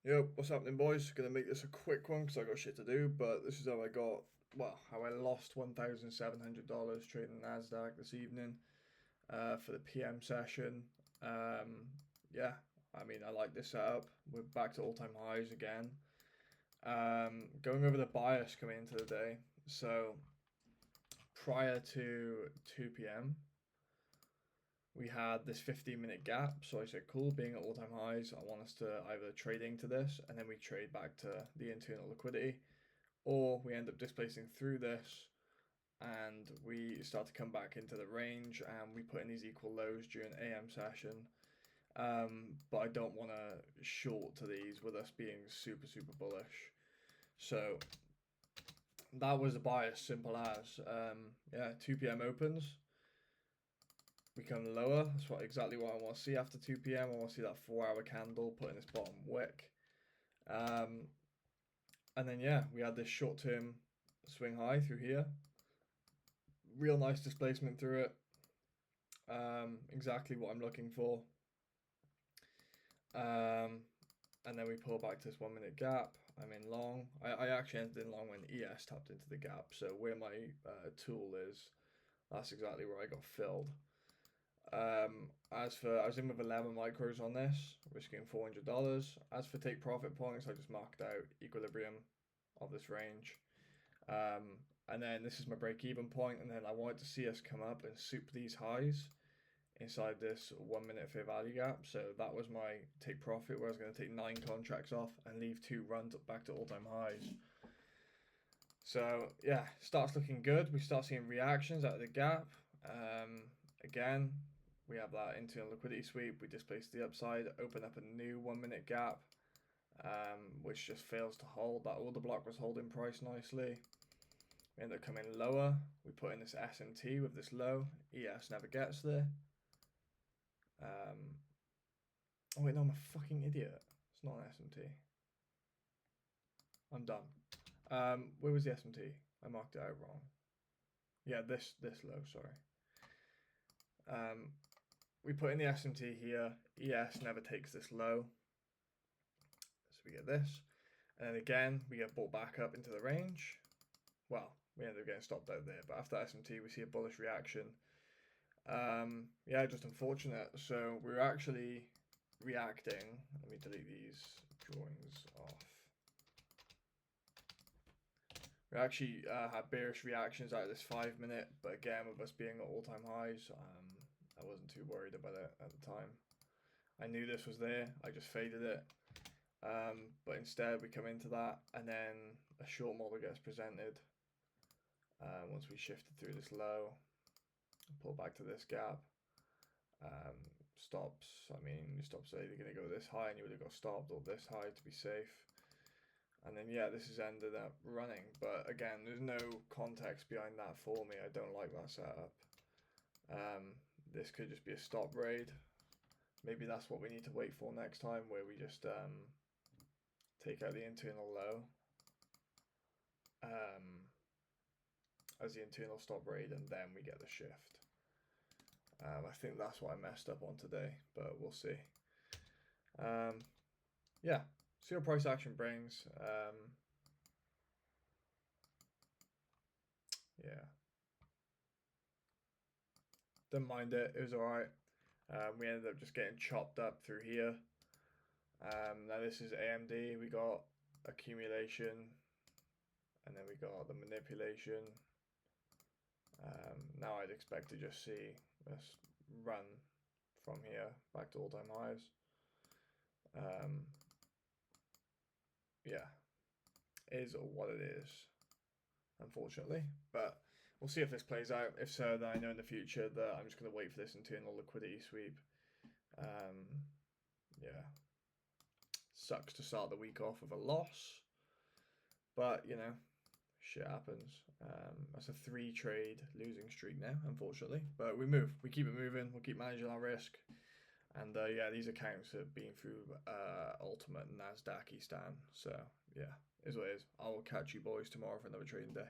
Yo, what's happening, boys? Gonna make this a quick one because I got shit to do, but this is how I got, well, how I lost $1,700 trading NASDAQ this evening for the PM session. Yeah, I mean, I like this setup. We're back to all-time highs again. Going over the bias coming into the day. So, prior to 2 p.m., we had this 15-minute gap. So I said, cool, being at all-time highs, I want us to either trade into this and then we trade back to the internal liquidity, or we end up displacing through this and we start to come back into the range and we put in these equal lows during AM session. But I don't want to short to these with us being super, super bullish. So that was a bias, simple as. Yeah, 2 p.m. opens. We come lower. That's exactly what I want to see after 2 p.m. I want to see that 4-hour candle put in this bottom wick. And then, yeah, we had this short-term swing high through here. Real nice displacement through it. Exactly what I'm looking for. And then we pull back to this 1-minute gap. I'm in long. I actually entered in long when ES tapped into the gap. So where my tool is, that's exactly where I got filled. I was in with 11 micros on this, risking $400. As for take profit points, I just marked out equilibrium of this range. And then this is my break-even point, and then I wanted to see us come up and soup these highs inside this 1-minute fair value gap. So that was my take profit, where I was going to take 9 contracts off and leave 2 runs back to all-time highs. So yeah, starts looking good. We start seeing reactions out of the gap. Again, we have that internal liquidity sweep. We displace the upside, open up a new 1-minute gap, which just fails to hold. That order block was holding price nicely. We end up coming lower. We put in this SMT with this low. ES never gets there. Oh wait, no, I'm a fucking idiot. It's not an SMT. I'm done. Where was the SMT? I marked it out wrong. Yeah, this low, sorry. We put in the SMT here. ES never takes this low. So we get this. And then again, we get bought back up into the range. Well, we end up getting stopped out there. But after SMT, we see a bullish reaction. Yeah, just unfortunate. So we're actually reacting. Let me delete these drawings off. We actually had bearish reactions out of this 5-minute, but again, with us being at all-time highs, I wasn't too worried about it at the time. I knew this was there. I just faded it. But instead, we come into that, and then a short model gets presented. Once we shifted through this low, pull back to this gap. Stops. I mean, your stops are either going to go this high, and you would have got stopped, or this high to be safe. And then, yeah, this has ended up running. But again, there's no context behind that for me. I don't like that setup. This could just be a stop raid. Maybe that's what we need to wait for next time, where we just take out the internal low as the internal stop raid, and then we get the shift. I think that's what I messed up on today, but we'll see. Yeah, see what price action brings. Yeah, didn't mind it. It was all right. We ended up just getting chopped up through here. Now this is AMD. We got accumulation, and then we got the manipulation. Now I'd expect to just see us run from here back to all-time highs. Yeah, it is what it is, unfortunately. But we'll see if this plays out. If so, then I know in the future that I'm just going to wait for this internal liquidity sweep. Yeah, sucks to start the week off with a loss, but you know, shit happens. That's a 3-trade losing streak now, unfortunately. But we move. We keep it moving. We'll keep managing our risk. And yeah, these accounts have been through ultimate NASDAQ-istan. So yeah, is what it is. I will catch you boys tomorrow for another trading day.